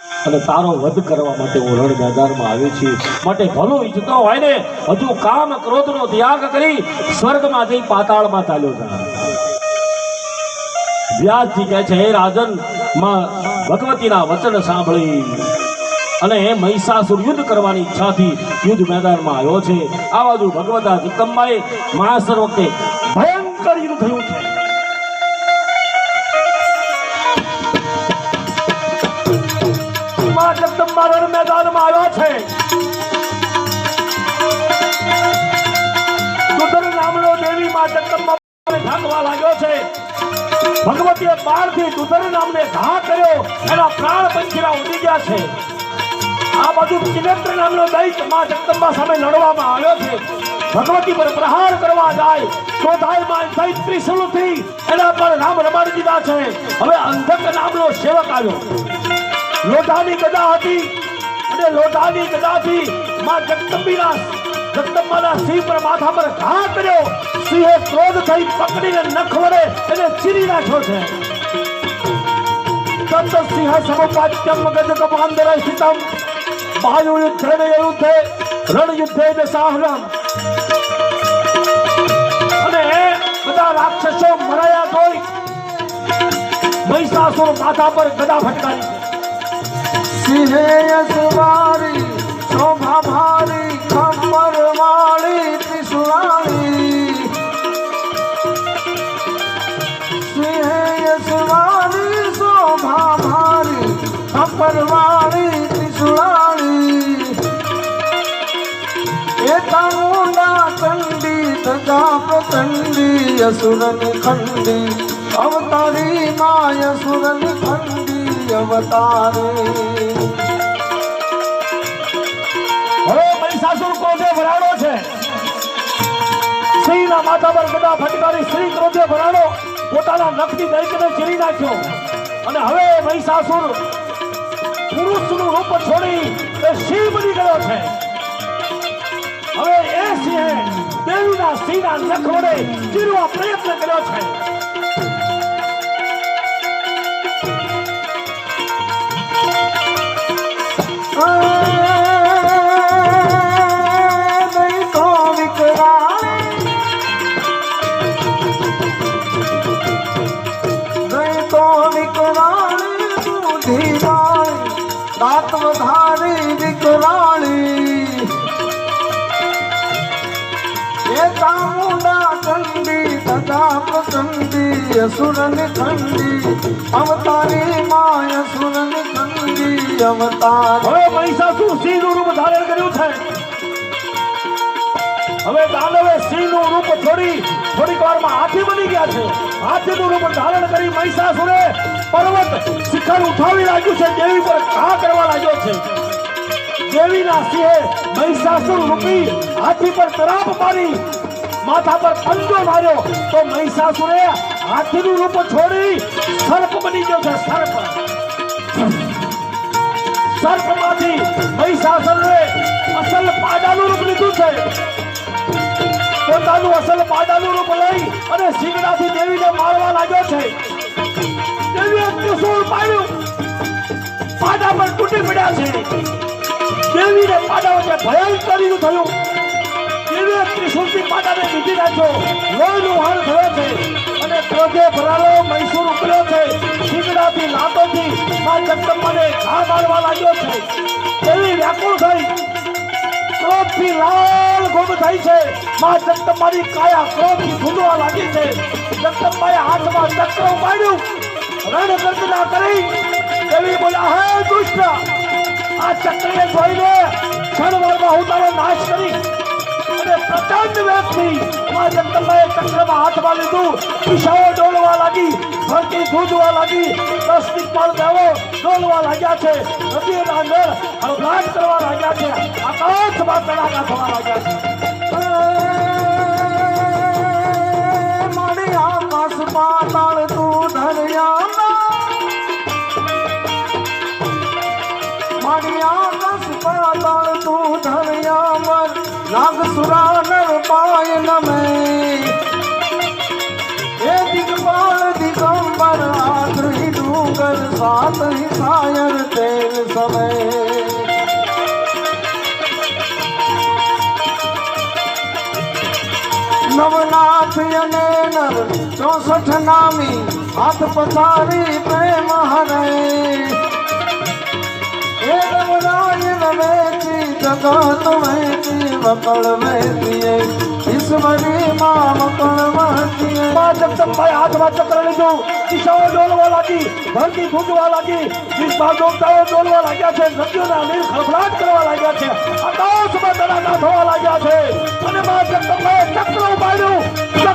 અને તારો વધ કરવા માટે હું રણ મેદાનમાં આવ્યો છું. માટે ભલું ઈચ્છતો હોય ને હજુ કામ ક્રોધનો ત્યાગ કરી સ્વર્ગમાં જઈ પાતાળમાં ચાલ્યો જાય. વ્યાસજી કહે છે, હે રાજન, માં ભગવતીના વચન સાંભળી અને એ મહિષાસુર યુદ્ધ કરવાની ઈચ્છાથી યુદ્ધ મેદાનમાં આવ્યો છે. આ બાજુ ભગવતા જગદંબાએ મહાસર વખતે ભયંકર યુદ્ધ થયું છે. માં જગદંબા રણ મેદાનમાં આવ્યા છે. દુધર નામનો દેવી માં જગદંબાને ઢાંકવા લાગ્યો છે. ભગવતીએ બાળથી દુધર નામને ઘા કર્યો, એના પ્રાણ પંખીરા ઉડી ગયા છે. આ બાજુ કિનેત્ર નામનો દૈત માં જગદંબા સામે લડવામાં આવ્યો છે. ભગવતી પર પ્રહાર કરવા જાય તો દાયમાં દૈત ત્રિશૂળથી એના પર રામ રમાડી દીધા છે. હવે અંધક નામનો સેવક આવ્યો. લોઢાની ગદા હતી અને લોઢાની ગદાથી માં જગદંબાના સિંહ પર માથા પર ઘા કર્યો. સિંહે ક્રોધ થઈ પકડીને નખ વડે એને ચીરી નાખ્યો છે. તત સિંહ સમપાત્યમ ગજ કપાંદર સ્થિતમ બાયુ યુદ્ધે યુદ્ધે રણ યુદ્ધે સાહનમ. અને બધા રાક્ષસો મરાયા જોઈ મહિષાસુર માથા પર ગદા ફટકારી. સિંહે યશવારી શોભા ભારી ખંબર વાળી ત્રિશુળાળી. સિંહે યશવારી શોભા ભારી ખંબર વાળી ત્રિશુળાળી. એ ચામુંડા ચંડી તજા પ્રચંડી અસુરની ખંડી અવતારી માં અસુરની ખંડી અવતારે. હવે મહિષાસુર ક્રોધે ભરાણો છે. સિંહના માથા પર ગદા ફટકારી સિંહ ક્રોધે ભરાણો પોતાના નખથી દરેકને ચીરી નાખ્યો. અને હવે મહિષાસુર પુરુષનું રૂપ છોડી એ સિંહ બની ગયો છે. હવે એ સિંહે દેવીના સિંહના નખ વડે ચીરવા પ્રયત્ન કર્યો છે. धारी विकराली. ये चामुंडा चंडी तथा प्रचंडी असुरनि खंडी अवतारी माय असुरनि खंडी अवतार. હવે મહિષાસુર સિંહનું રૂપ ધારણ કર્યું છે. હવે દાનવે સિંહનું રૂપ છોડી થોડીક વારમાં હાથી બની ગયા છે. હાથીનું રૂપ ધારણ કરી મહિષાસુરે પર્વત શિખર ઉઠાવી લાગ્યું છે. દેવી પર ઘા કરવા લાગ્યો છે. દેવીના સિંહે મહિષાસુર રૂપી હાથી પર તરાપ મારી માથા પર પંજો માર્યો તો મહિષાસુરે હાથીનું રૂપ છોડી સર્પ બની ગયો છે. સર્પમાંથી મહિષાસુરે અસલ પાડાનું રૂપ લીધું છે. પોતાનું અસલ પાડાનું રૂપ લઈ અને શિંગડાથી દેવીને મારવા લાગ્યો છે. દેવીએ ત્રિશૂળ પાડ્યું, પાડા પર તૂટી પડ્યા છે. દેવીને પાડા વચ્ચે ભયંકર યુદ્ધ થયું. દેવીએ ત્રિશૂળથી પાડાને વીંટી નાખ્યો. લોહીનું વહાણ થયો છે અને ક્રોધે ભરાલો મહિષુર ઉકળ્યો છે. શિંગડાથી લાતોથી માં જગદંબાને ઘા મારવા લાગ્યો છે. દેવી વ્યાકુળ થઈ ક્રોધથી લાલ ગોમ થઈ છે. માં જગદંબાની કાયા ક્રોધથી ફૂલવા લાગી છે. જગદંબાએ હાથમાં ચક્ર ઉપાડ્યું, રણ ગર્જના કરી દેવી બોલ્યા, હે દુષ્ટ, આ ચક્રને જોઈને ક્ષણવારમાં હું તારો નાશ કરી. અને પ્રચંડ વેગથી માં જગદંબાએ ચક્રમાં હાથમાં લીધું. દિશાઓ ડોલવા લાગી, ધરતી ધ્રુજવા લાગી, 10 દિક્પાલ દેવો ડોલવા લાગ્યા છે. નદીના નળ હળભળાટ કરવા લાગ્યા છે. આકાશમાં તડાકા થવા લાગ્યા છે. મારી આકાશ પાતાળ તું ધર્યા, મારી આકાશ પાતાળ તું ધર્યા મર નાગ સુરા નર પાય નમે. એ દિગપાલ દિગંબર આદ્રી ડુંગર સાત સાયર તેલ समय નવનાથ અને નર 64 નામી હાથ પથારી પ્રેમ હરે હે નવનાયન વેચી જગત વેચી વકળ વેચીએ ઈશ્વરી માં વકળ વેચીએ માં જગદંબાએ હાથમાં ચક્ર લીધું, દિશાઓ ડોલવા લાગી, ધરતી ધૂંધવા લાગી, વિશ્વમાં ડોબતાઓ ડોલવા લાગ્યા છે, નદીઓના નીર ખળભળાટ કરવા લાગ્યા છે, આકાશમાં તડાકા થવા લાગ્યા છે અને માં જગદંબાએ ચક્ર ઉપાડ્યું,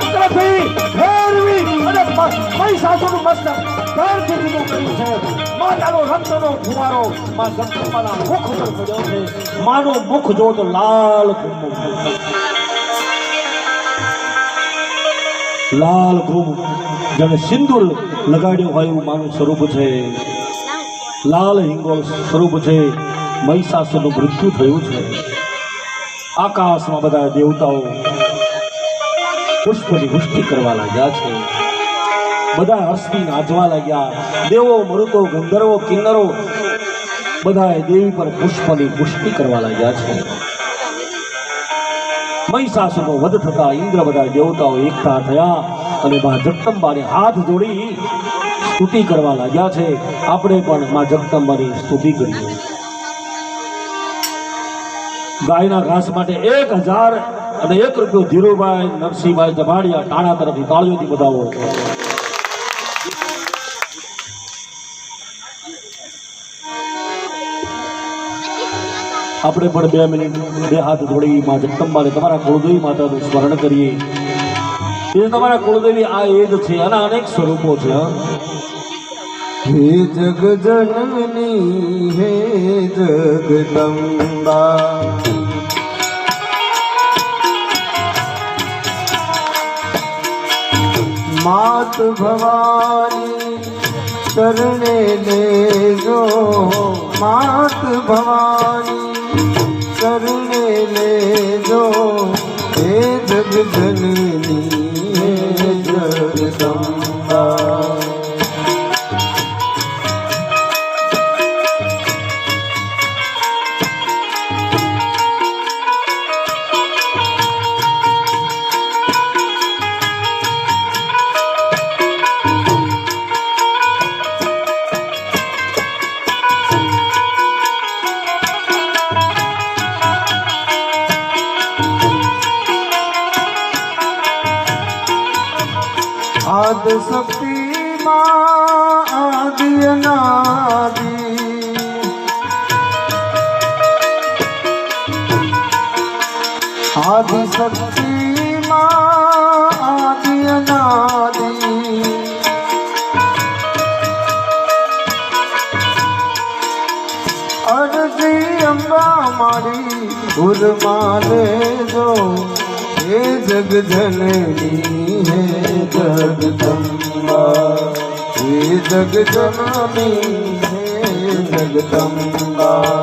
ચક્રથી ફેરવી અને મહિષાસુરનું મસ્તક ધરતી જુદું કર્યું છે. માતાનો રક્તનો ફુવારો માં જગદંબાના મુખ ઉપર પડ્યો છે. માનું મુખ જો તો લાલ લાલ ઘૂમ જાણે સિંદૂર લગાડ્યું હોય એવું માનું સ્વરૂપ છે. લાલ હિંગોળ સ્વરૂપ છે. મહિષાસુરનું મૃત્યુ થયું છે. આકાશમાં બધા દેવતાઓ પુષ્પની વૃષ્ટિ કરવા લાગ્યા છે. બધા હસતી નાચવા લાગ્યા. દેવો મરુતો ગંધર્વો કિન્નરો બધા દેવી પર પુષ્પની વૃષ્ટિ કરવા લાગ્યા છે. મહિષાસુરનો વધ થતા ઇન્દ્ર બધા દેવતાઓ એકઠા થયા અને માં જગદંબાને હાથ જોડી સ્તુતિ કરવા લાગ્યા છે. આપણે પણ માં જગદંબાની સ્તુતિ કરીએ. ગાયના ઘાસ માટે 1001 રૂપિયો ધીરુભાઈ નરસિંહભાઈ જમાડિયા ટાણા તરફથી તાળીઓથી બધાવો. આપણે પણ 2 મિનિટ 2 હાથ જોડી માં જગદંબાને તમારા કુળદેવી માતાનું સ્મરણ કરીએ. એ તમારા કુળદેવી આ એ જ છે. આના અનેક સ્વરૂપો છે. હે જગ જનની હે જગદંબા માત ભવાની ચરણે લેજો માત ભવાની ચરણે લેજો હે જગજનની હે જગદંબા આદ શક્તિ માં આદિ અનાદિ આદિ શક્તિ માં આદિ અનાદિ અરજી અંબા મારી ઉર્મા લેજો હે જગજનની હે જગદંબા હે જગજનની હે જગદંબા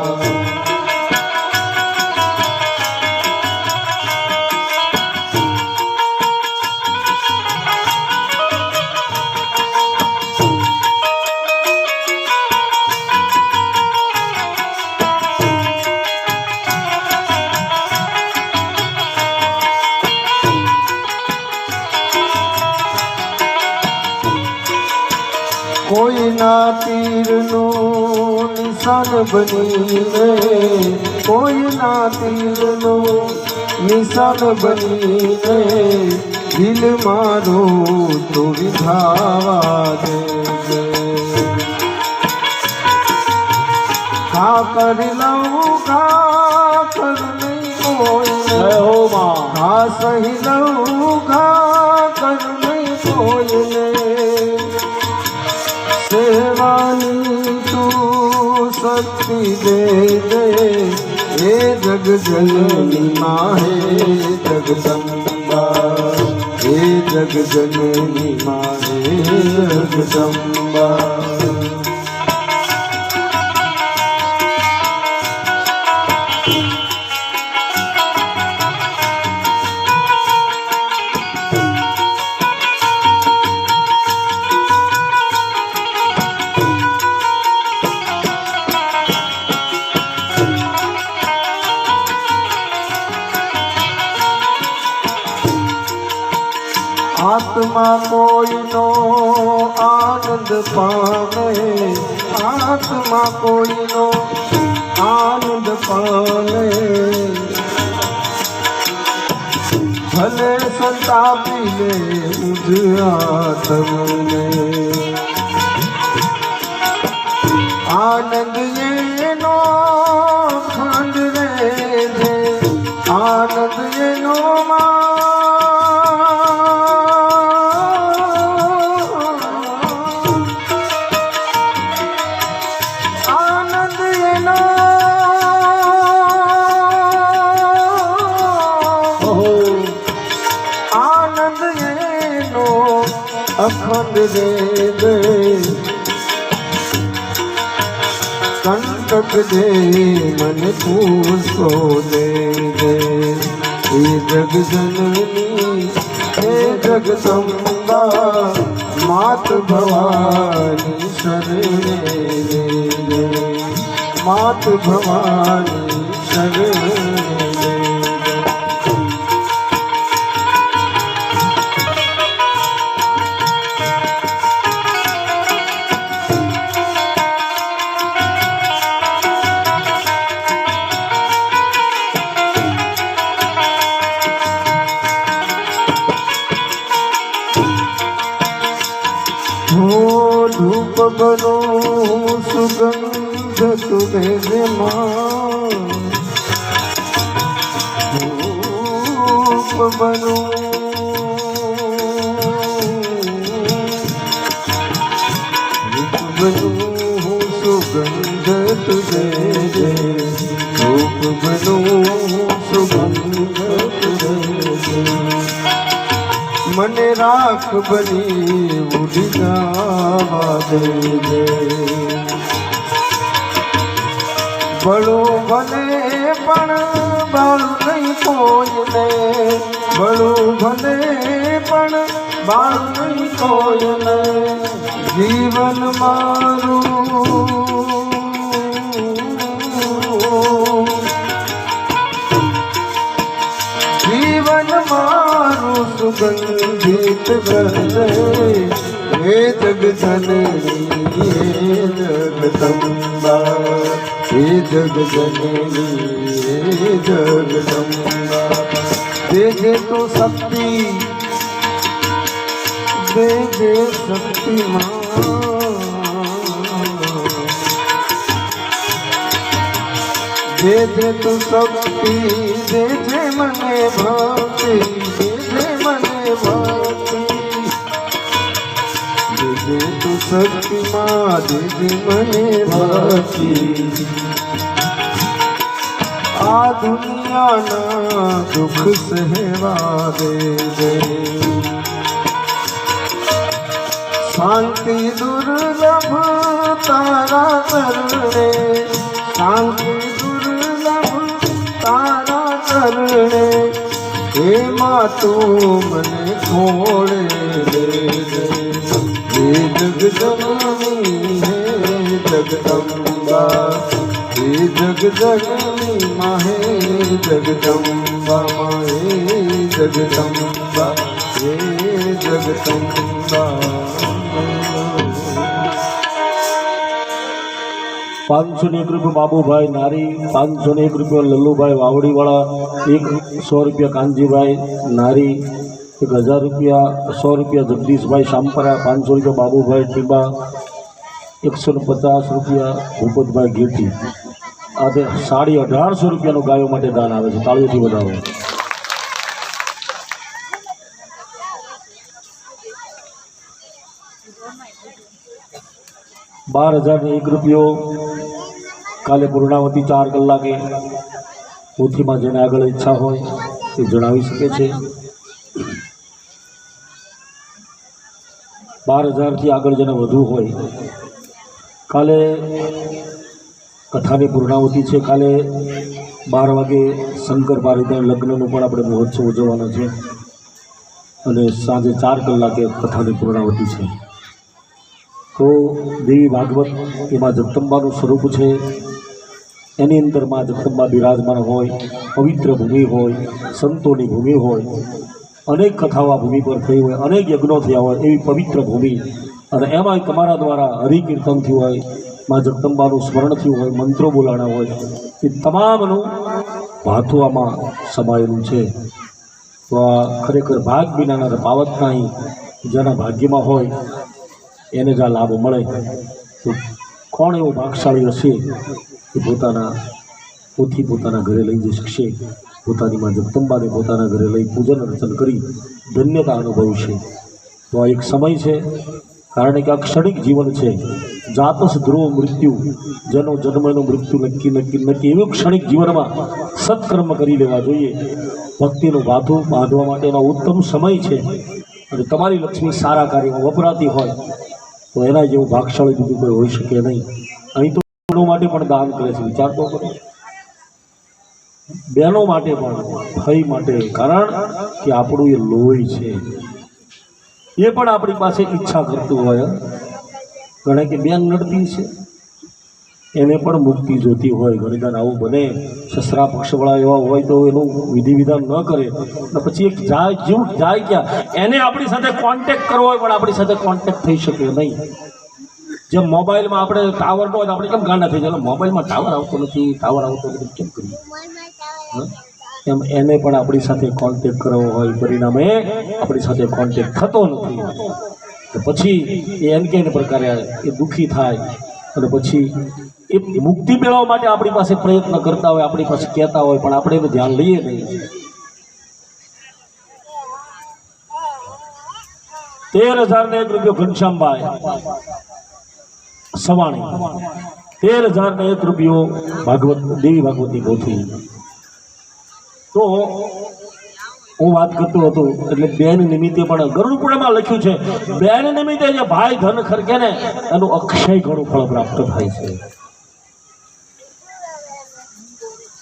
કોઈના તીરનું નિશાન બનીને કોઈના તીરનું નિશાન બનીને દિલ મારું તો વિધાવા દેજે ઘા કરી લઉં ઘા કર નહીં કોઈને ઘા સહી લઉં ઘા કર નહીં કોઈને સેવાની તું શક્તિ દે દે હે જગજનની માં હે જગદંબા હે જગજનની માં હે જગદંબા આત્મા કોઈનો આનંદ પામે, આત્મા કોઈનો આનંદ પામે, ભલે સંતાપી લે મુજ આત્મને, આનંદ એનો ખંડ રે છે, આનંદ એનો આનંદ એનો આનંદ એનો અખંડ રે દે, કંટક દે મન પૂછો દે દે, હે જગજનની હે જગદંબા માત ભવાની શરણે રે દે, માત ભવાની શરણે રે દે. ધૂપ બનો સુગંધ તુમે જેમાં, ધૂપ બનો સુગંધ તુજે જે, ધૂપ બનો સુગંધ તુજે જે, મને રાખ બની ઉડી જવા દેજે, બળું ભલે પણ બાળું નહીં કોઈને, બળું ભલે પણ બાળું નહીં કોઈને, જીવન મારું જીવન મારું સુગંધિત બને, હે જગજનની હે જગદંબા, હે જગજનની હે જગદંબા, દેજે તો શક્તિ દેજે શક્તિમાં, દેજે તો શક્તિ દેજે મને ભક્તિ, દેજે મને ભક્તિ, દેજે તો શક્તિમાં દેજે મને ભક્તિ, આ દુનિયાના દુઃખ સહેવા દેજે, શાંતિ દુર્લભ તારા ચરણે, શાંતિ દુર્લભ તારા ચરણે, એમાં તું મને ખોળે દેજે, હે જગજનની હે જગદંબા, હે જગજનની માં હે જગદંબા, માં હે જગદંબા, હે જગદંબા. 501 રૂપિયા બાબુભાઈ નારી, 501 રૂપિયા લલ્લુભાઈ વાવડીવાળા, 100 રૂપિયા કાનજીભાઈ નારી, 1000 રૂપિયા, 100 રૂપિયા જગદીશભાઈ શામપરા, 500 રૂપિયા બાબુભાઈ ટીબા, 150 રૂપિયા ભૂપતભાઈ ગીરટી. આ 1850 રૂપિયાનું ગાયો માટે દાન આવે છે. તાળીઓથી વધાવો. ₹12,001 કાલે પૂર્ણાવતી 4 કલાકે પોથીમાં જેને આગળ ઈચ્છા હોય તે જણાવી શકે છે. 12,000થી આગળ જેને વધુ હોય, કાલે કથાની પૂર્ણાવતી છે. કાલે 12 વાગે શંકર પારિજાત લગ્નનું પણ આપણે મહોત્સવ ઉજવવાનો છે અને સાંજે 4 કલાકે કથાની પૂર્ણાવતી છે. તો દેવી ભાગવત એમાં જગદંબાનું સ્વરૂપ છે. એની અંદર માં જગદંબા બિરાજમાન હોય, પવિત્ર ભૂમિ હોય, સંતોની ભૂમિ હોય, અનેક કથાઓ આ ભૂમિ પર થઈ હોય, અનેક યજ્ઞો થયા હોય એવી પવિત્ર ભૂમિ, અને એમાંય તમારા દ્વારા હરિકીર્તન થયું હોય, માં જગદંબાનું સ્મરણ થયું હોય, મંત્રો બોલાણા હોય, એ તમામનું ભાથું આમાં સમાયેલું છે. તો આ ખરેખર ભાગ વિનાના પાવતના જેના ભાગ્યમાં હોય એને જ આ લાભ મળે. તો કોણ એવો ભાગશાળી હશે કે પોતાના ઘરે લઈ જઈ શકશે, પોતાની માં જગદંબાને પોતાના ઘરે લઈ પૂજન અર્ચન કરી ધન્યતા અનુભવશે. તો આ એક સમય છે, કારણ કે આ ક્ષણિક જીવન છે. જાતસ ધ્રુવ મૃત્યુ, જેનો જન્મ એનું મૃત્યુ નક્કી. એવું ક્ષણિક જીવનમાં સત્કર્મ કરી લેવા જોઈએ. ભક્તિનું ભાથું બાંધવા માટેનો ઉત્તમ સમય છે. અને તમારી લક્ષ્મી સારા કાર્યમાં વપરાતી હોય તો એના જેવું ભાગશાળી બીજું કોઈ હોઈ શકે નહીં. અહીં તો બહેનો માટે પણ દાન કરે છે, વિચાર તો કરો. બહેનો માટે પણ, ભાઈ માટે, કારણ કે આપણું એ લોહી છે. એ પણ આપણી પાસે ઈચ્છા કરતું હોય. ગણે કે બેન નડતી છે, એને પણ મુક્તિ જોતી હોય. ઘણીવાર આવું બને, સસરા પક્ષવાળા એવા હોય તો એનું વિધિ વિધાન ન કરે, અને પછી એક જીવ જાય ક્યાં, એને આપણી સાથે કોન્ટેક્ટ કરવો હોય પણ આપણી સાથે કોન્ટેક્ટ થઈ શકે નહીં. જેમ મોબાઈલમાં આપણે ટાવર ન હોય તો આપણે કેમ ગાંડા થઈ જાય, મોબાઈલમાં ટાવર આવતો નથી, કેમ કરીએ, એમ એને પણ આપણી સાથે કોન્ટેક્ટ કરવો હોય, પરિણામે આપણી સાથે કોન્ટેક્ટ થતો નથી. તો પછી એ એમ કે પ્રકારે એ દુઃખી થાય, અને પછી એ મુક્તિ મેળવવા માટે આપણી પાસે પ્રયત્ન કરતા હોય, આપણી પાસે કહેતા હોય, પણ આપણે એનું ધ્યાન લઈએ નહીં. 13,001 રૂપિયો ઘનશ્યામભાઈ સવાણી, 13,001 રૂપિયો દેવી ભાગવતની પોથી. તો હું વાત કરતો હતો એટલે બેન નિમિત્તે પણ ગરુડ પુરાણમાં લખ્યું છે, બેન નિમિત્તે જે ભાઈ ધન ખર્ચે ને એનું અક્ષય ઘણું ફળ પ્રાપ્ત થાય છે.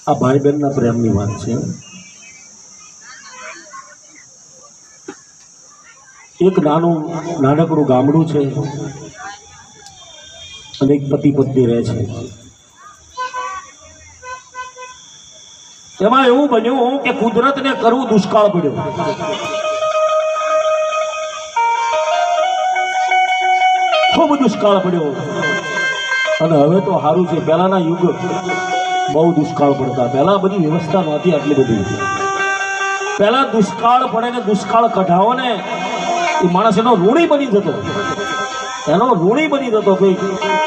આ ભાઈ બહેનના પ્રેમની વાત છે. એક નાનકડું ગામડું છે, અને એક પતિ પત્ની રહે છે. એમાં એવું બન્યું કે કુદરતને કરવું દુષ્કાળ પડ્યો. ખૂબ દુષ્કાળ પડ્યો. અને હવે તો સારું છે, પહેલાના યુગ બહુ દુષ્કાળ પડતા. પહેલા બધી વ્યવસ્થા નહોતી આટલી બધી. પહેલા દુષ્કાળ પડે ને દુષ્કાળ કઢાવો ને એ માણસ એનો ઋણી બની જતો. ભાઈ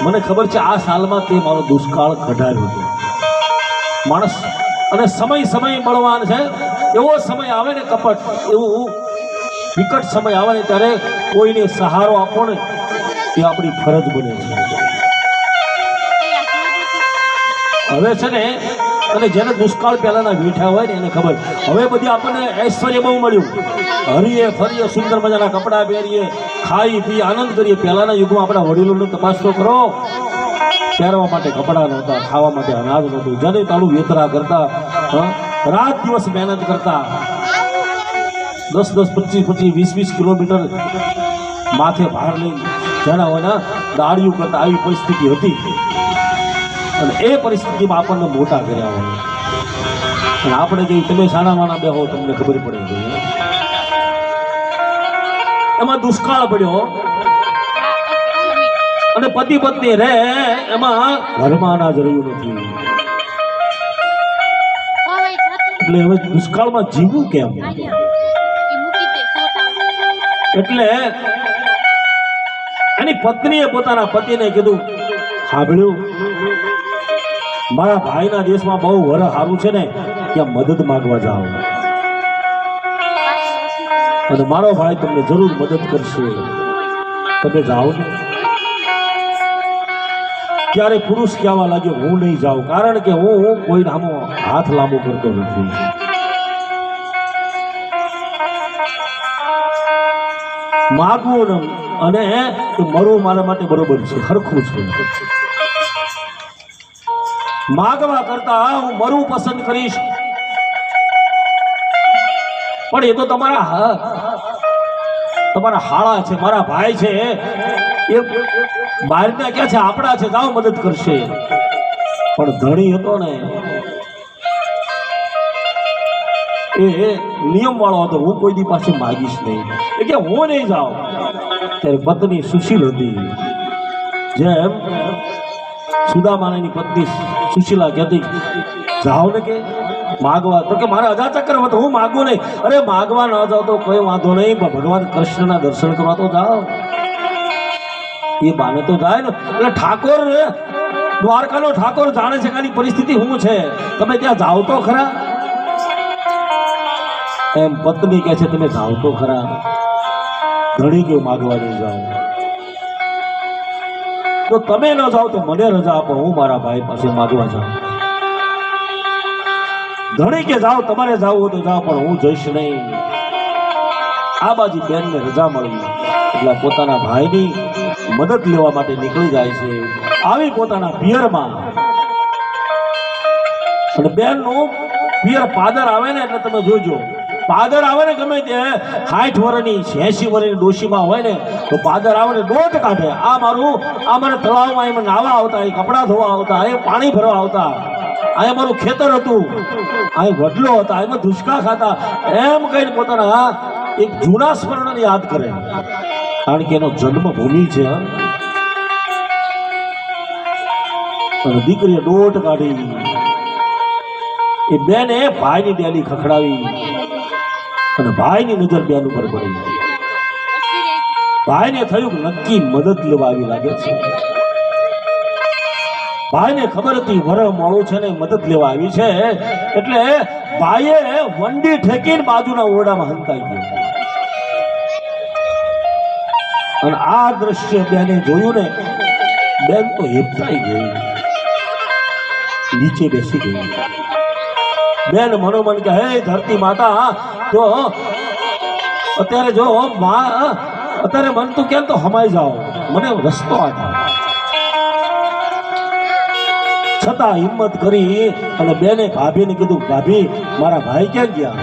મને ખબર છે આ સાલમાં તે મારો દુષ્કાળ કઢાવ્યો હતો માણસ. અને સમય મળવાનો છે, એવો સમય આવે ને કપટ, એવું વિકટ સમય આવે ને ત્યારે કોઈને સહારો આપવો ને એ આપણી ફરજ બને છે. હવે છે ને, અને જેને દુષ્કાળ પહેલાના વીઠા હોય ને એને ખબર. હવે બધી આપણને ઐશ્વર્ય બહુ મળ્યું, હરીએ ફરીએ, સુંદર મજાના કપડાં પહેરીએ, ખાઈ પી આનંદ કરીએ. પહેલાના યુગમાં આપણા વડીલોનો તપાસ તો કરો. પહેરવા માટે કપડાં નહોતા, ખાવા માટે અનાજ નહોતું, જેને તાળું વેતરા કરતા, રાત દિવસ મહેનત કરતા, 10, 25, 20 કિલોમીટર માથે ભાર લઈ જેના હોય દાડિયું કરતા. આવી પરિસ્થિતિ હતી, અને એ પરિસ્થિતિમાં આપણને મોટા કર્યા હોય. અને આપણે જે તમે સાના માના બેહો તમને ખબર પડે. એમાં દુષ્કાળ પડ્યો, અને પતિ પત્ની રે એમાં ઘરમાં અનાજ રહ્યું નથી. એટલે હવે દુષ્કાળમાં જીવવું કેમ? એટલે એની પત્નીએ પોતાના પતિને કીધું, સાંભળ્યું, મારા ભાઈના દેશમાં બહુ વર સારું છે ને, ત્યાં મદદ માંગવા જાઓ, અને મારો ભાઈ તમને જરૂર મદદ કરશે, તમે જાઓ ને. ત્યારે પુરુષ કહેવા લાગ્યો, હું નહીં જાઉં, કારણ કે હું કોઈ નામો હાથ લાંબો કરતો નથી. માગવું અને મરવું મારા માટે બરોબર છે, સરખું છે. માગવા કરતા હું મરવું પસંદ કરીશ. પણ એ તો તમારા હાળા છે, મારા ભાઈ છે, એ બહારના ક્યાં છે, આપણા છે, જાઓ મદદ કરશે. પણ ધણી હતો ને એ નિયમ વાળો હતો, હું કોઈ દી પાસે માગીશ નહીં. એ કે હું નહીં જાઉં. ત્યારે પત્ની સુશીલ હતી. જેમ સુદામાની પત્ની સુશીલા કહેતી, જાઓ ને કે માગવા. તો કે મારે અજાચક્ર હતો, હું માગું નહીં. અરે માગવા ન જાઓ તો કોઈ વાંધો નહીં, પણ ભગવાન કૃષ્ણના દર્શન કરવા તો જાઓ. એ બાને તો જાય ને. એટલે ઠાકોર, દ્વારકાનો ઠાકોર જાણે છે કે આની પરિસ્થિતિ શું છે, તમે ત્યાં જાઓ તો ખરા. એમ પત્ની કહે છે તમે જાઓ તો ખરા. ઘણી કેવું માગવા નહીં જાઓ. તો તમે ન જાઓ તો મને રજા આપો, હું મારા ભાઈ પાસે માગવા જાઉં. ઘણી કે જાઓ, તમારે જાવું હોય તો જાઓ, પણ હું જઈશ નહીં. આ બાજુ બેનને રજા મળી એટલે પોતાના ભાઈની મદદ લેવા માટે નીકળી જાય છે. આવી પોતાના પિયરમાં. અને બેનનું પિયર પાદર આવે ને એટલે તમે જોજો, પાદર આવે ને ગમે તે 60 વર્ષની 80 વર્ષની ડોશીમાં હોય ને તો પાદર આવે ને દોટ કાઢે. આ મારે તળાવમાં એમાં નાવા આવતા, એ કપડાં ધોવા આવતા, એ પાણી ભરવા આવતા, અહીંયા મારું ખેતર હતું, અહીં વડલો હતા, એમાં ધુષ્કા ખાતા, એમ કહીને પોતાના એક જૂના સ્મરણને યાદ કરે. કારણ કે એનો જન્મભૂમિ છે. અને દીકરીએ દોટ કાઢી. એ બેને ભાઈની ડેલી ખખડાવી અને ભાઈની નજર બેન ઉપર પડી. ભાઈને થયું કે નક્કી મદદ લેવા આવી લાગે છે. ભાઈને ખબર હતી વર મોડું છે ને મદદ લેવા આવી છે. એટલે ભાઈએ વંડી ઠેકીને બાજુના ઓરડામાં હંતાઈ ગયો. અને આ દ્રશ્ય બેને જોયું ને, બેન તો હેપતાઈ ગઈ, નીચે બેસી ગઈ. બેન મનોમન કે હે ધરતી માતા, તો અત્યારે જો અત્યારે મન તું કેમ તો હમાઈ જાઓ, મને રસ્તો આપો. છતાં હિંમત કરી અને બેને ભાભીને કીધું, ભાભી મારા ભાઈ ક્યાં ગયા?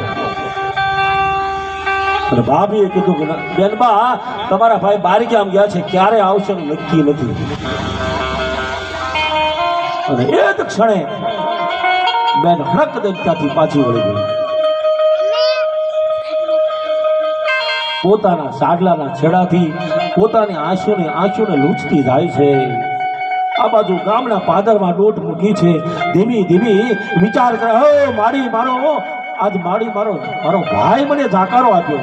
અને ભાભીએ કીધું કે બેનબા તમારા ભાઈ બહાર ક્યાં ગયા છે, ક્યારે આવશે નક્કી નથી. અને એ જ ક્ષણે બેન હડક દઈને ત્યાંથી પાછી વળી ગઈ. પોતાના સાડલાના છેડાથી પોતાની આંસુને લૂછતી જાય છે. આ બાજુ ગામના પાદરમાં દોટ મૂકી છે. ધીમી ધીમી વિચાર કરે, હો મારો ભાઈ મને જાકારો આપ્યો.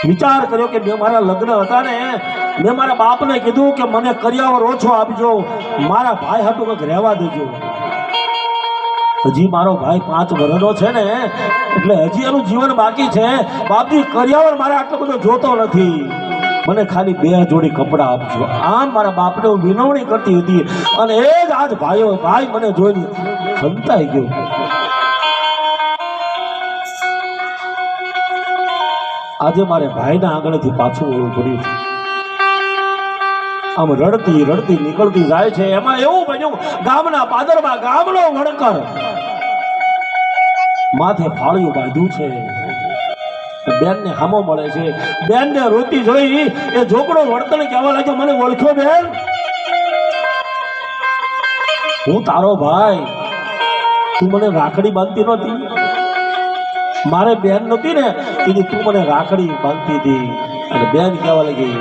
વિચાર કર્યો કે મેં મારા લગ્ન હતા ને, મેં મારા બાપને કીધું કે મને કરિયાવર ઓછો આપજો, મારા ભાઈ હાટું કંઈક રહેવા દેજો. હજી મારો ભાઈ 5 વર્ષનો છે ને, એટલે હજી એનું જીવન બાકી છે. બાપજી કરિયાવર મારે આટલો બધો જોતો નથી, મને ખાલી 2 જોડી કપડા આપજો. આમ મારા બાપને હું વિનવણી કરતી હતી. અને એ જ આજ ભાઈ મને જોઈને હંતાઈ ગયો. આજે મારે ભાઈના આંગણેથી પાછું વળવું પડ્યું છે. આમ રડતી રડતી નીકળતી જાય છે. એમાં એવું બન્યું, ગામના પાદરમાં ગામનો વણકર માથે ફાળિયું બાંધ્યું છે. બેનને હામો મળે છે. બેનને રોતી જોઈ એ છોકરો વળતણ કહેવા લાગ્યો, મને ઓળખ્યો બેન? હું તારો ભાઈ. તું મને રાખડી બાંધતી નહોતી? મારે બેન નહોતી ને તેથી તું મને રાખડી બાંધતી હતી. અને બેન કહેવા લાગી,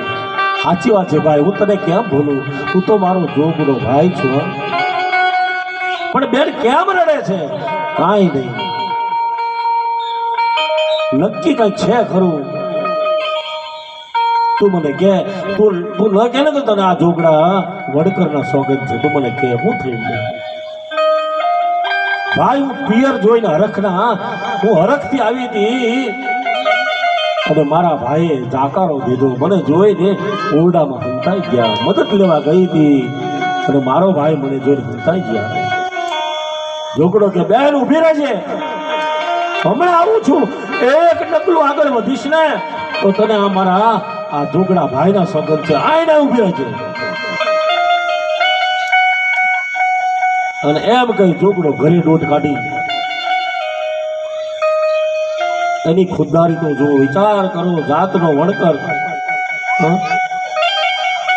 સાચી વાત છે ભાઈ, હું તને કેમ ભૂલું, તું તો મારો જોગનો ભાઈ છો. પણ બેન કેમ રડે છે? કાંઈ નહીં, નક્કી કઈ છે ખરું? તું મને કે, તું ન કે ને તો તને આ જોગડા વડકરના સોગંદ છે, તું મને કે હું થઈ ગયું? ભાઈ હું પિયર જોઈને હું હરખથી આવી હતી અને મારા ભાઈએ જાકારો દીધો. મને જોઈને ઓરડામાં હંતાઈ ગયા. મદદ લેવા ગઈ હતી અને મારો ભાઈ મને જોઈને હંતાઈ ગયા. જોગડો કે બેન ઊભી રહેજે, હમણાં આવું છું. એક ડગલું આગળ વધીશ ને તો તને અમારા આ જોગડા ભાઈના સોગંદ છે, આઈને ઊભી રહેજે. અને એમ કઈ જોગડો ઘરે દોટ કાઢી. એની ખુદદારી તો જો, વિચાર કરો, જાતનો વણકર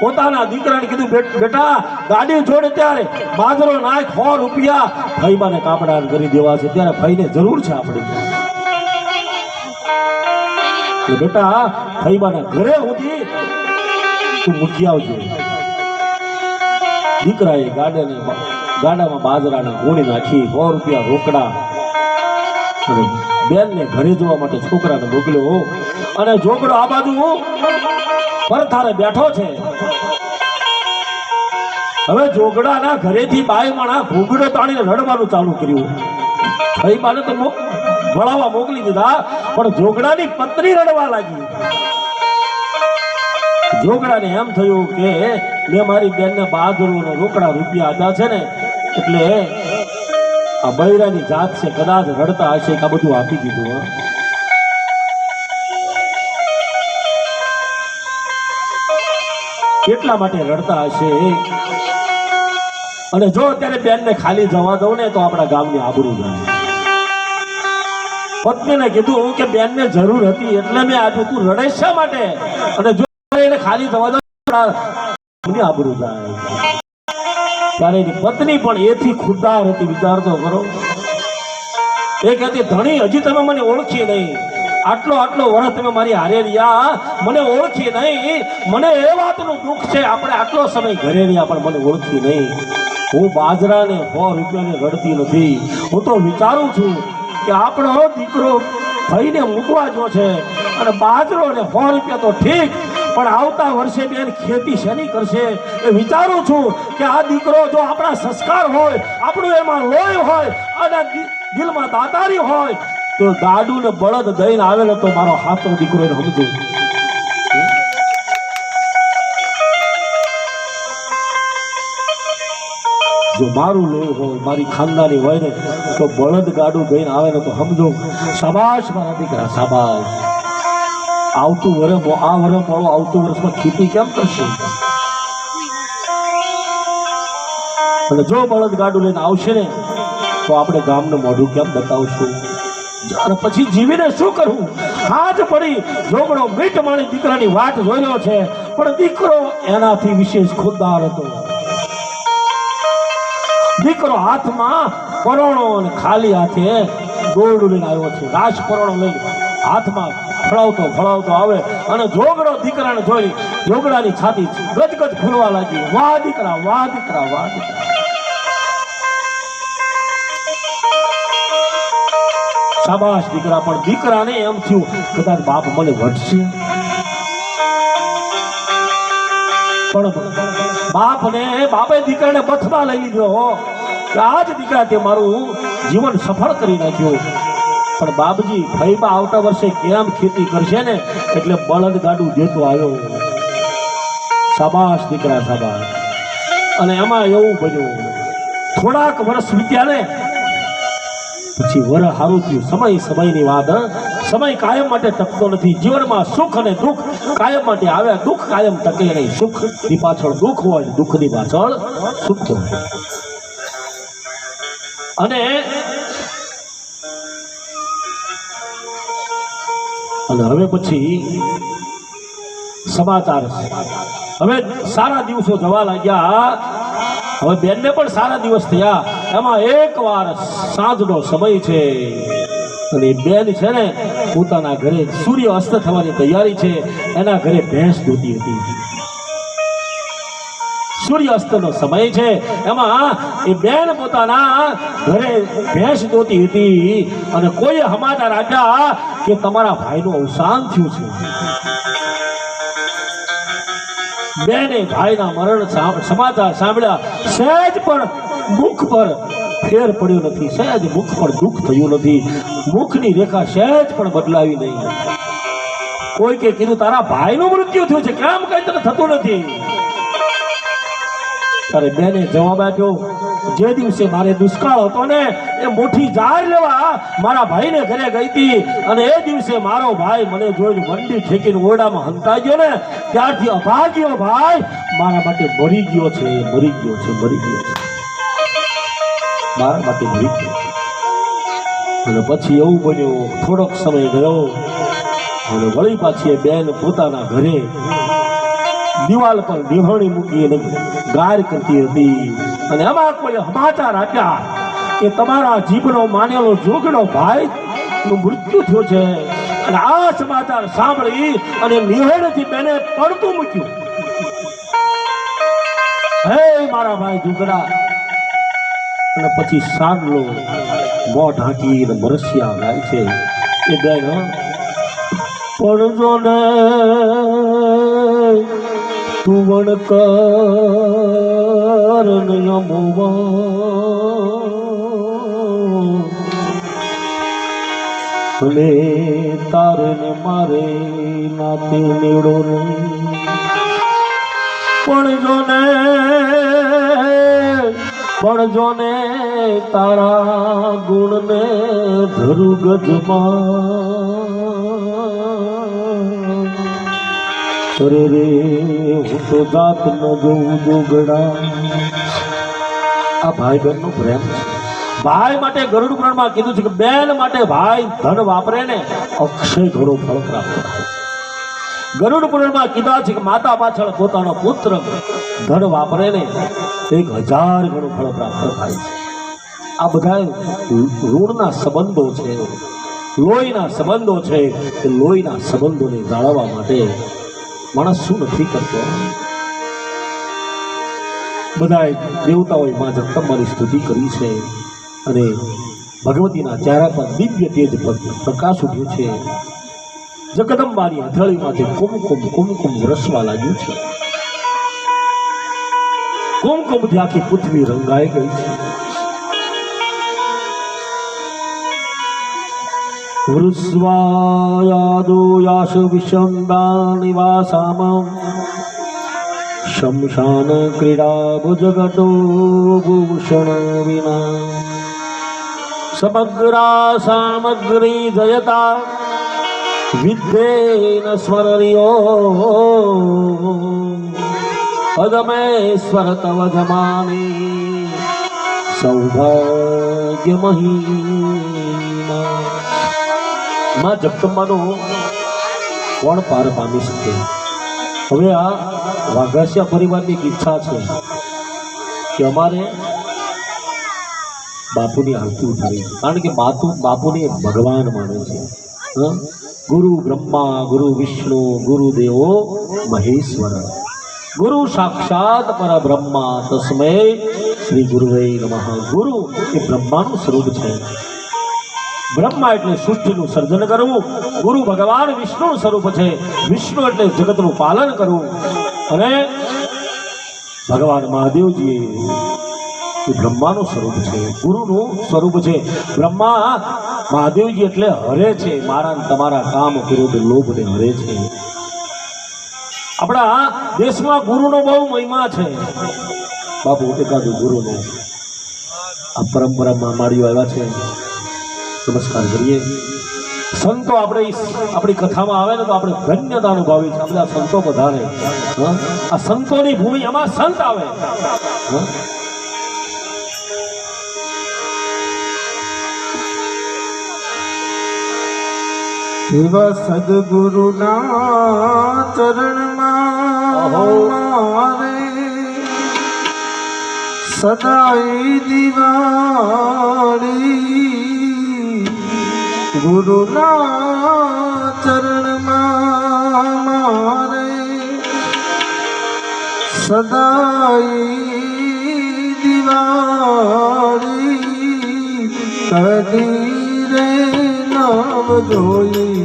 પોતાના દીકરાને કીધું, બેટા ગાડી જોડે ત્યારે બાજરો નાખ, 100 રૂપિયા ફઈબાને કાપડા કરી દેવા છે ત્યારે ફઈને જરૂર છે આપણે બેટા ફઈબાના ઘરે સુધી તું મૂકી આવજો દીકરાએ ગાડામાં બાજરાના ગોળી નાખી 100 રૂપિયા રોકડા અને બેનને ઘરે જવા માટે છોકરાને મોકલ્યો અને છોકરો આ બાજુ પરથારે બેઠો છે હવે જોગડાના ઘરેથી બાયમાણા ઘૂંઘડો તાણીને રડવાનું ચાલુ કર્યું ફઈબાને તો ભણાવવા મોકલી દીધા પણ જોગડાની પત્ની રડવા લાગી જોગડાને એમ થયું કે મેં મારી બેનને બાજરોનો રોકડા રૂપિયા આપ્યા છે ને એટલે આ બૈરાની જાત છે કદાચ રડતા હશે કે આ બધું આપી દીધું કેટલા માટે રડતા હશે અને જો અત્યારે બેનને ખાલી જવા દઉં ને તો આપણા ગામની આબરૂ જાય પત્નીને કીધું કે બેનને જરૂર હતી એટલે મેં આપ્યું તું રડે શા માટે અને જો એને ખાલી જવા દઉં આબરૂ જાય ત્યારે એની પત્ની પણ એથી ખુદદાર હતી વિચાર તો કરો એ કહેતી ધણી હજી તમે મને ઓળખી નહીં આટલો વર્ષ તમે મારી હારે રહ્યા મને ઓળખી નહીં મને એ વાતનું દુઃખ છે આપણે આટલો સમય ઘરે રહ્યા પણ મને ઓળખી નહીં હું બાજરાને 100 રૂપિયાને રડતી નથી હું તો વિચારું છું કે આપણો દીકરો ભાઈને મૂકવા જો છે અને બાજરો ને 100 રૂપિયા તો ઠીક પણ આવતા વર્ષે બેન ખેતી શેની કરશે એ વિચારું છું કે આ દીકરો જો આપણા સંસ્કાર હોય આપણું એમાં લોહી હોય અને દિલમાં દાતારી હોય તો ગાડું ને બળદ દઈને આવેલો તો મારો હાથનો દીકરો એને સમજુ જો મારું લોહી હોય મારી ખાનદાની હોય ને તો બળદ ગાડું દઈને આવે ને તો સમજો શાબાશ મારા દીકરા શાબાશ આવતું વર્ષ આ વર્ષ મળો આવતું વર્ષમાં ખેતી કેમ કરશે અને જો બળદ ગાડું લઈને આવશે ને તો આપણે ગામનું મોઢું કેમ બતાવશું અને પછી જીવીને શું કરવું હાથ પડી જોગડો મીઠ માણી દીકરાની વાટ જોઈ રહ્યો છે પણ દીકરો એનાથી વિશેષ ખુદદાર હતો દીકરો હાથમાં પરોણો અને ખાલી હાથે દોરડું લઈને આવ્યો છે રાજ પરોણો લઈને હાથમાં ફળાવતો આવે અને જોગડો દીકરાને જોઈ જોગડાની છાતી ગજગજ ફૂલવા લાગી વાહ દીકરા વાહ દીકરા વાહ દીકરા શાબાશ દીકરા પણ દીકરાને એમ થયું કદાચ બાપ મને વટશે પણ બાપે દીકરાને બથમાં લઈ લીધો કે આજ દીકરા તે મારું જીવન સફળ કરી નાખ્યું પણ બાપજી ફઈબા આવતા વર્ષે કેમ ખેતી કરશે ને એટલે બળદ ગાડું દેતો આવ્યો શાબાશ દીકરા શાબાશ અને એમાં એવું બન્યું થોડાક વર્ષ વીત્યા ને પછી વર હારું થયું સમયની વાત સમય કાયમ માટે ટકતો નથી જીવનમાં સુખ અને દુઃખ કાયમ માટે આવે દુઃખ કાયમ ટકે નહીં સુખ ની પાછળ દુઃખ હોય દુઃખ ની પાછળ સુખ હોય અને હવે પછી સમાચાર હવે સારા દિવસો જવા લાગ્યા હવે બેનને પણ સારા દિવસ થયા એમાં એકવાર સાંજનો સમય છે અને બેન છે ને પોતાના ઘરે સૂર્ય અસ્ત થવાની તૈયારી છે એના ઘરે ભેંસ દોતી હતી સૂર્ય અસ્તનો સમય છે એમાં એ બેન પોતાના ઘરે ભેંસ દોતી હતી અને કોઈએ સમાચાર આપ્યા કે તમારા ભાઈનું અવસાન થયું છે બેને ભાઈના મરણ સમાચાર સાંભળ્યા સહેજ પણ મુખ પર ફેર પડ્યો નથી સહેજ મુખ પર દુઃખ થયું નથી મુખની રેખા સહેજ પણ બદલાવી નહીં કોઈ કે કીધું તારા ભાઈનું મૃત્યુ થયું છે કેમ કઈ તને થતું નથી ત્યારે બેને જવાબ આપ્યો જે દિવસે મારે દુષ્કાળ હતો ને એ મુઠ્ઠી જાર લેવા મારા ભાઈને ઘરે ગઈ હતી અને એ દિવસે મારો ભાઈ મને જોઈને મંડી ઠેકીને ઓરડામાં હંતાઈ ગયો ને ત્યારથી અભાગ્યો ભાઈ મારા માટે મરી ગયો છે મારા માટે મરી ગયો અને પછી એવું બન્યું થોડોક સમય ગયો અને વળી પાછી બેન પોતાના ઘરે દિવાલ પર દેવણી મૂકી અને ગાર કરતી હતી અને એમાં કોઈ સમાચાર આપ્યા કે તમારા જીભનો માનેલો જોગડો ભાઈ નું મૃત્યુ થયું છે અને આ સમાચાર સાંભળી અને નિહોળથી બેને પડતું મૂક્યું. હે મારા ભાઈ જોગડા, અને પછી સાંડલો મોં ઢાંકીને મરસિયા ગાય છે એ બેન પડજો ને તું વણકર અને તારે ને મારે નાતે નેડો નહીં પડજો ને તારા ગુણ ને ધરુ ગજમાં રે હું તો જાત ન જોઉં જોગડા. આ ભાઈ બહેન નો પ્રેમ છે. ભાઈ માટે ગરુડ પુરાણમાં કીધું છે કે બેન માટે ભાઈ ધન વાપરે ને અક્ષય ઘણું ફળ પ્રાપ્ત થાય. ગરુડ પુરાણમાં કીધા છે કે માતા પાછળ પોતાનો પુત્ર ધન વાપરે ને 1000 ગણું ફળ પ્રાપ્ત થાય છે. આ બધા ઋણના સંબંધો છે, લોહીના સંબંધો છે. કે લોહીના સંબંધોને જાળવવા માટે માણસ શું નથી કરતો? બધા દેવતાઓએ માં જગદંબાની સ્તુતિ કરી છે અને ભગવતીના ચહેરા પર દિવ્ય તેજ પ્રકાશ ઉઠ્યો છે. જગદંબાની હથેળીમાંથી કુમકુમ વરસવા લાગ્યું છે. કુમકુમથી આખી પૃથ્વી રંગાઈ ગઈ છે. વૃષ્વાયાદો યાશ વિષંદા નિવાસામ શમશાન ક્રીડા ભુજગટો ભૂષણ વિના સમગ્રા સામગ્રી જયતા વિદ્યેન સ્મરણિયો અદમેશ્વર તવ જમાની સૌભાગ્યમહી. માં જગદંબાનો કોણ પાર પામી શકે? હવે આ વાઘાસિયા પરિવારની એક ઈચ્છા છે કે અમારે બાપુની આરતી ઉતારી, કારણ કે બાપુને ભગવાન માને છે. ગુરુ બ્રહ્મા ગુરુ વિષ્ણુ ગુરુદેવો મહેશ્વર, ગુરુ સાક્ષાત પરબ્રહ્મા તસ્મૈ શ્રી ગુરુવે નમઃ. ગુરુ એ બ્રહ્માનું સ્વરૂપ છે. બ્રહ્મા એટલે સૃષ્ટિનું સર્જન કરવું, ગુરુ ભગવાન વિષ્ણુનું સ્વરૂપ છે. વિષ્ણુ એટલે જગતનું પાલન કરવું અને ભગવાન મહાદેવજી એ બ્રહ્માનું સ્વરૂપ છે, ગુરુનું સ્વરૂપ છે. બ્રહ્મા મહાદેવજી એટલે હરે છે, મારા તમારા કામ ક્રોધ લોભને હરે છે. આપણા દેશમાં ગુરુનો બહુ મહિમા છે. બાપુ એકાદું ગુરુનો આ પરંપરામાં માળીઓ આવ્યા છે, નમસ્કાર કરીએ. સંતો આપણી કથામાં આવે ને તો આપણે ધન્યતા અનુભવી છે. બધા સંતો બધાને આ સંતોની ભૂમિ, આમાં સંત આવે. એવા સદગુરુના ચરણમાં મારે સદાય દિવાળી. ગુરુના ચરણમાં મારે સદાય દિવાળી. કદી રે નવ જોઈ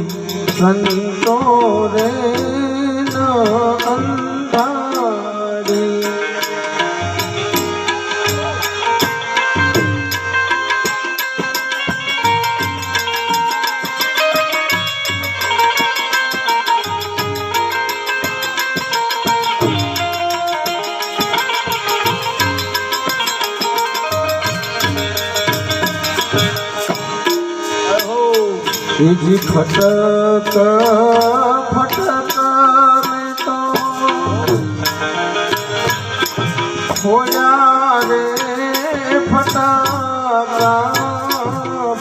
સંતો રે ન અંધારી. जी फटक फटक में तो होया रे फटका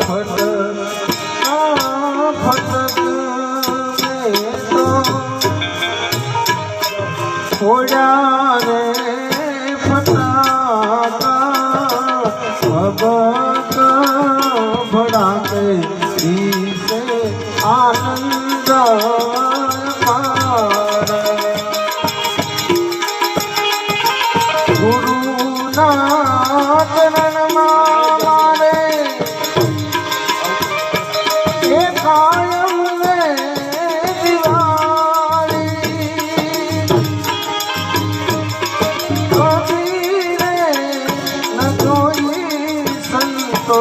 फटक फटक में तो होया रे फटका अब જીવનમાં મારે એ કાયમ ને દિવાળી કબીરે ન જોઈ સંતો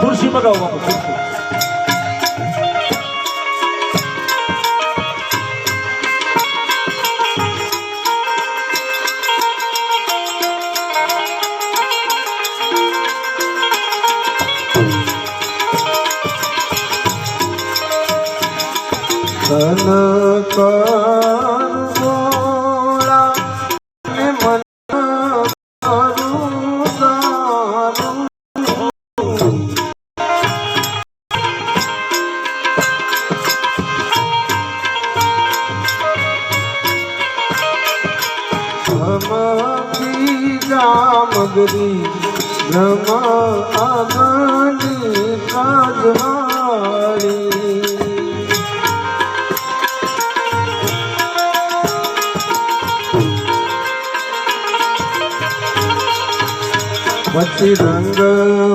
ખુરશી બગાવો બાપુ ખુરશી. તન કર ગોળા ને મન કરું દારૂ બ્રહ્મકી જામગરી બ્રહ્મ આગની કાજવાળી પછી રંગ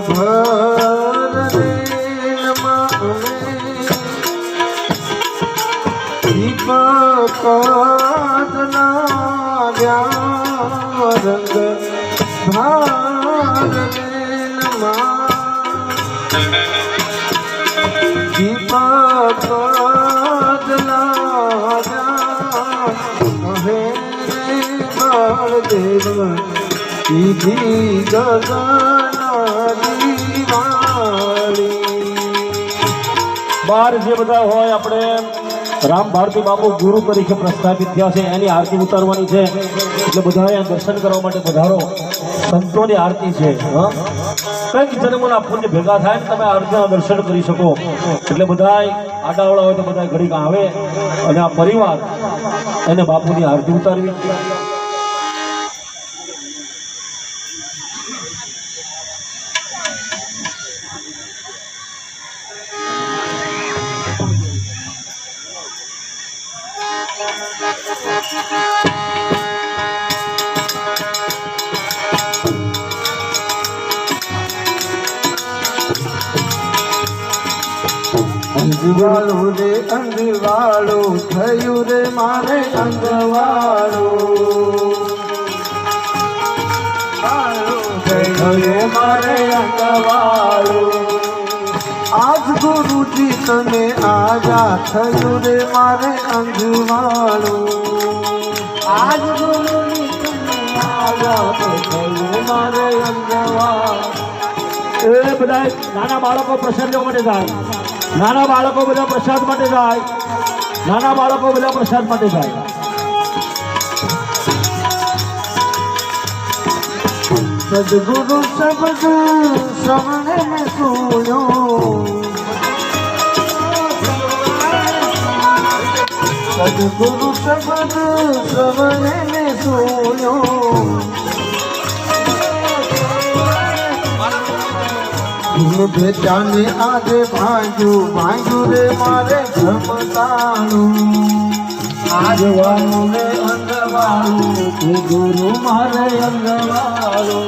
ભર રેલમાં અમે દીપક લાગ્યા રંગ ભાર રેલમાં દીપક લાગ્યા કહે રે બળદેવ સીધી ગગનની બહાર જે બધા હોય આપણે રામ ભારતી બાપુ ગુરુ તરીકે પ્રસ્થાપિત થયા છે એની આરતી ઉતારવાની છે એટલે બધા અહીંયા દર્શન કરવા માટે પધારો. સંતોની આરતી છે. કંઈક જન્મોના પુણ્ય ભેગા થાય ને તમે આરતીના દર્શન કરી શકો એટલે બધા આડાવડા હોય તો બધા ઘડીક આવે અને આ પરિવાર એને બાપુની આરતી ઉતારવી. અંજવાળું રે અંજવાળું થયું રે મારે અંજવાળું થયું મારે અંજવાળું આજ ગુરુજી તમે આજા થયું રે મારે અંજવાળું આજ ગુરુજી તમે આજા થયું મારે અંજવાળું. એ બધા નાના બાળકો પ્રસાદ લેવા માટે જાય. નાના બાળકો બધા પ્રસાદ માટે જાય. નાના બાળકો બધા પ્રસાદ માટે જાય. સદગુરુ શબ્દ શ્રવણે મેં સુયો સદગુરુ શબ્દ શ્રવણે મેં સુયો ભેચાને આજે ભાંગ્યું રે મારે ભ્રમતાણું આજવાનું રે અંધવાળું તે ગુરુ મારે અંધવાળું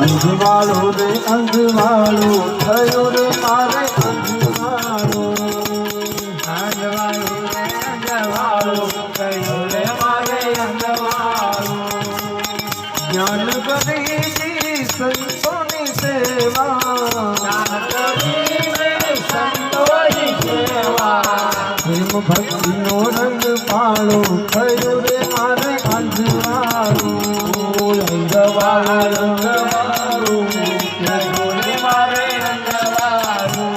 અંધવાળું રે અંધવાળું થયું રે મારે અંધવાળું અંધવાળું રે અંધવાળું થયું રે મારે અંધવાળું જ્ઞાન કરી સંતોની સેવા પ્રેમ ભક્તિનો રંગ પાળો થયો રે મારે અંજવાળું અંજવાળું અંજવાળું થયો રે મારે અંજવાળું.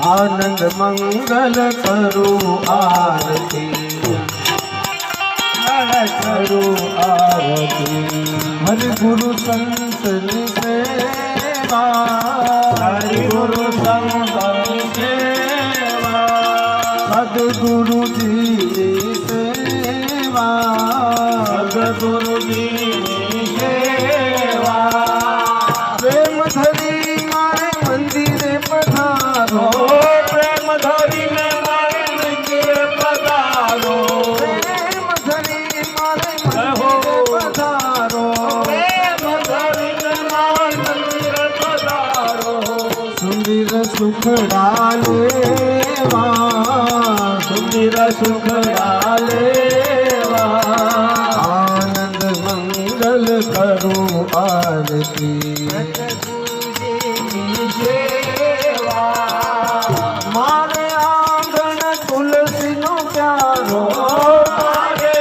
આનંદ મંગલ કરું આરતી કરું આરતી હરિ ગુરુ સંતની સેવા હરિ ગુરુ સંતની સેવા સદ સદગુરુજીની સેવા સદગુરુજીની સેવા પ્રેમ ધરી મારે મંદિરે પધારો પ્રેમ ધરીને મારે મંદિરે પધારો પ્રેમ ધરી મારે મંદિરે પધારો પ્રેમ ધરીને મારે મંદિરે પધારો સુંદર સુખડા લેવા સુંદર સુખડા લેવા આનંદ મંગલ કરું આરતી મારે આંગણ તુલસીનો પ્યારો મારે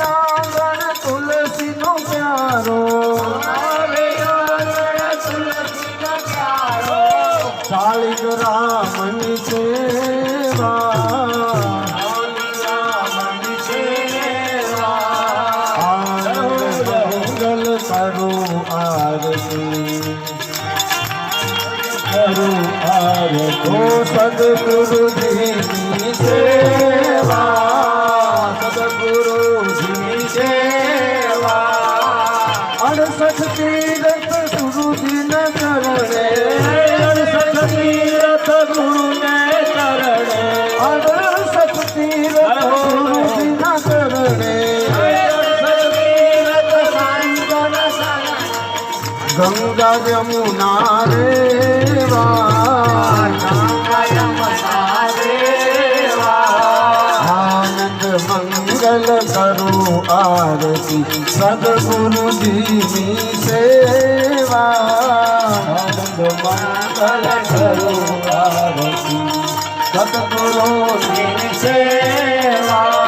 આંગણ તુલસીનો પ્યારો ચાલિક રામની સેવા આનંદ મંગલ કરું આરતી ઓ સદગુરુજીની સેવા સદગુરુજીની સેવા 68 તીરથ ગુરુજીને ચરણે 68 તીરથ ગુરુને ચરણે 68 તીરથ ગુરુજીના ચરણે 68 તીરથ સાંઈબાના સાંઈ ગંગા યમુના રેવા આનંદ મંગલ કરું આરતી સદગુરુજીની સેવા આનંદ મંગલ કરું આરતી સદગુરુની સેવા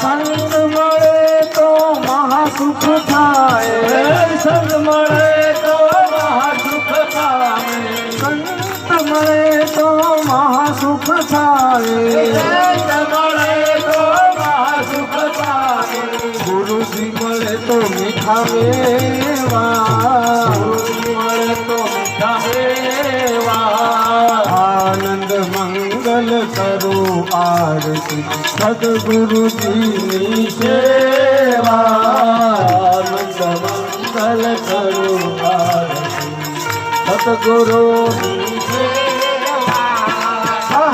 સંત મળે તો મહાસુખ થાય સંત મળે તો મહાસુખ પામે સંત મળે તો મહાસુખ થાય સંત મળે તો મહાસુખ પામે ગુરુજી મળે તો મીઠા મેવા ગુરુજી મળે તો મીઠા મેવા આનંદ મંગલ કરું આરતી સદગુરુજીની સેવા આનંદ મંગલ કરું આરતી સદગુરુની સેવા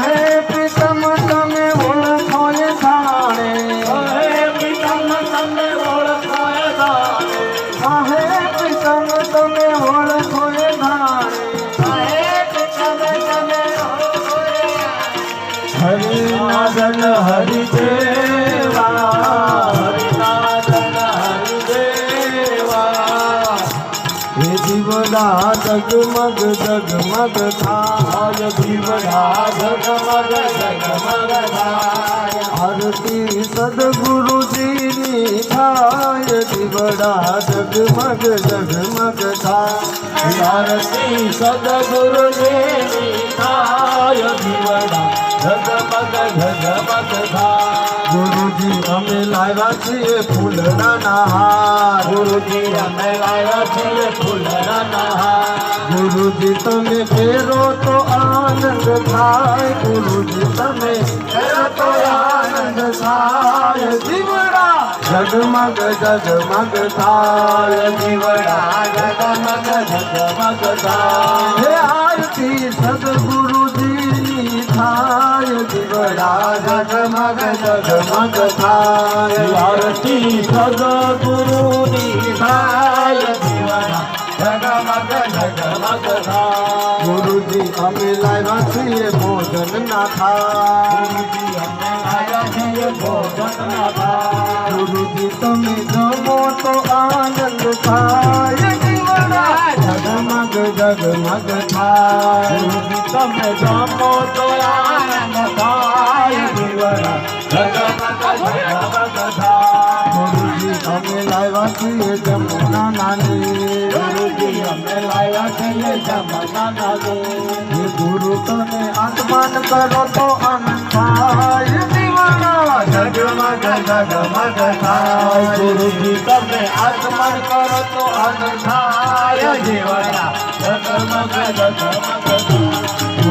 હે પ્રીતમ તમે ઓળખો એ થાણે હે પ્રીતમ તમને ઓળખો દાને હે પ્રીતમ તમે ઓળખો એ થાણે હે પ્રીતમ તમે ઓળખો હરિનાદન હરિદેવા હરિનાથન હરિદેવા હે જીવડા જગમગ જગમગ થાય જીવડા જગમગ જગમગ થાય આરતી સદગુરુજીની થાય જીવડા જગમગ જગમગ થાય આરતી સદગુરુજીની થાય જીવડા જગમગ જગમગ થાય ગુરુજી અમે લાવ્યા છીએ ફૂલના હાર ગુરુજી અમે લાવ્યા છીએ ફૂલના હાર ગુરુજી તમે ફેરો તો આનંદ થાય ગુરુજી તમે ફેરો તો આનંદ થાય જીવડા જગમગ જગમગ થાય જીવડા જગમગ જગમગ થાય હે આરતી સદગુરુજીની થાય જીવડા જગમગ જગમગ થાય આરતી સદગુરુની થાય જીવડા જગમગ જગમગ થાય ગુરુજી અમે લાવ્યા છીએ ભોજન ના થાય ગુરુજી અમે લાવ્યા છીએ ભોજન ના થાય ગુરુજી તમે જમો તો આનંદ થાય જીવડા જગમગ જગમગ થાય ગુરુજી તમે જમો તો આનંદ થાય જીવડા જગમગ જગમગ થાય ગુરુજી અમે લાવ્યા છીએ જમુના નાની ગુરુજી અમે લાવ્યા છીએ જમના નાગે હે ગુરુ તમે આત્માન કરો તો આનંદ થાય જીવડા જગમગ જગમગ થાય ગુરુજી તમે આગમન કરો તો આનંદ થાય જીવડા જગમગ જગમગ થાય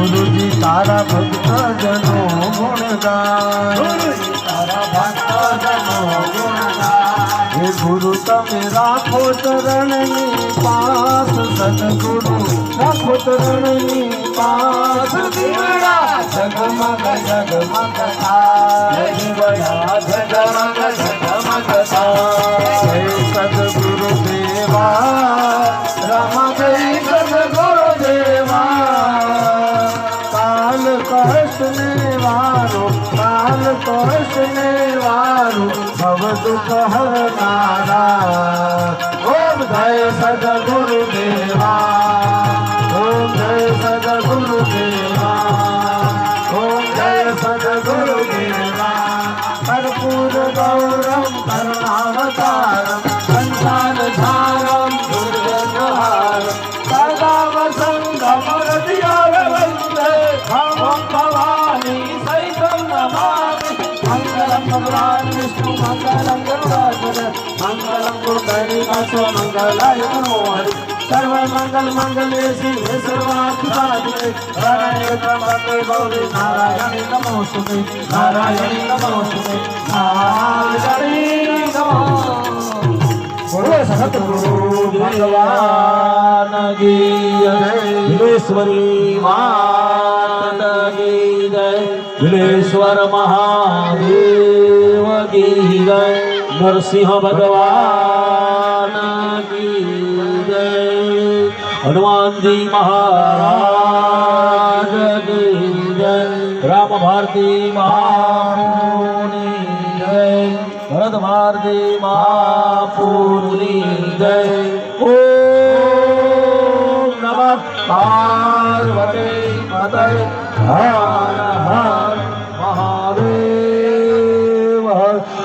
સદગુરુ નખોતરણની પાસ દીવડા જગમગ જગમગ થાય દીવડા જગમગ જગમગ થાય જય સદગુરુ દેવા રમા જય સદગુરુ દેવા કાલ કષ્ટ ને વારું કાલ કષ્ટ ને વારું ભવ દુઃખ હરનારા ઓમ જય સદગુરુ દેવા ઓમ જય સદગુરુ દેવા ઓમ જય સદગુરુ દેવા કર્પૂર ગૌરમ કરુણાવતારમ સંસાર ધારમ દુર્ગહારમ સદા વસંતમ હૃદય વંદે ભવં ભવાની સહિતં નમામિ મંગલમ ભગવાન વિષ્ણુ મંગલમ ગરુડાધર મંગલમ ગુરુકર્ણિકાસો મંગલાય તનોહરિ સર્વ મંગલ મંગલે શિવે સર્વાર્થ સાધિકે નારાયણ નમસ્તે ગૌરી નારાયણી નમોસ્તુતે નારાયણી નમોસ્તુતે નારાયણી નમો બોલો સતગુરુ ભગવાન કી જય વિલેશ્વરી માત કી જય વિલેશ્વર મહાદેવ કી જય નરસિંહ ભગવાન કી જય હનુમાનજી મહારાજ કી જય રામ ભારતી મહાપુરની જય ભરત ભારતી મહાપુરની જય ઓમ નમઃ પાર્વતી પતય હર હર મહાદેવ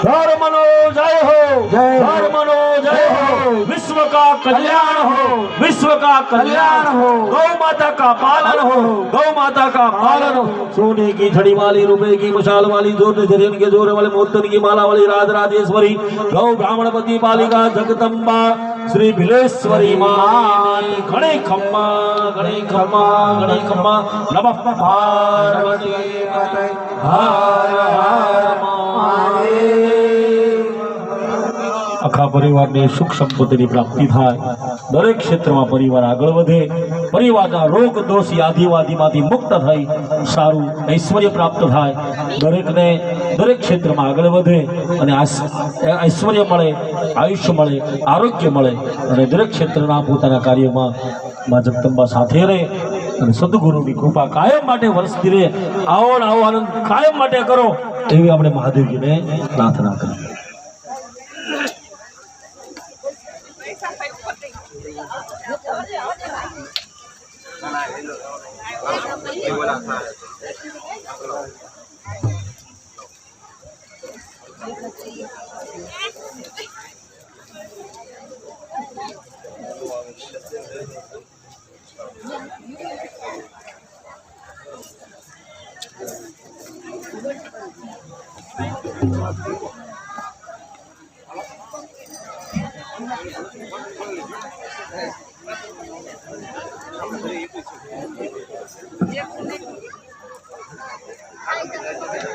ધર્મનો જય હો જય હો। ધર્મનો જય હો विश्व का कल्याण हो विश्व का कल्याण हो गौ माता का पालन हो गौ माता का पालन हो सोने की छड़ी वाली रुपए की मशाल वाली जोर जरियन के जोर वाले मोतन की माला वाली राज राजेश्वरी गौ ब्राह्मणपति पालिका जगदम्बा श्री भिलेश्वरी मां घणे खम्मा नमः पार्वती पतये हर हर महादेव આખા પરિવારને સુખ સંપત્તિની પ્રાપ્તિ થાય દરેક ક્ષેત્રમાં પરિવાર આગળ વધે પરિવારના રોગ દોષ યાદીવાદીમાંથી મુક્ત થઈ સારું ઐશ્વર્ય પ્રાપ્ત થાય દરેકને દરેક ક્ષેત્રમાં આગળ વધે અને ઐશ્વર્ય મળે આયુષ્ય મળે આરોગ્ય મળે અને દરેક ક્ષેત્રના પોતાના કાર્યમાં મા જગદંબા સાથે રહે અને સદગુરુની કૃપા કાયમ માટે વરસતી રહે આવો ને આવો આનંદ કાયમ માટે કરો એવી આપણે મહાદેવજીને પ્રાર્થના કરીએ Thank you.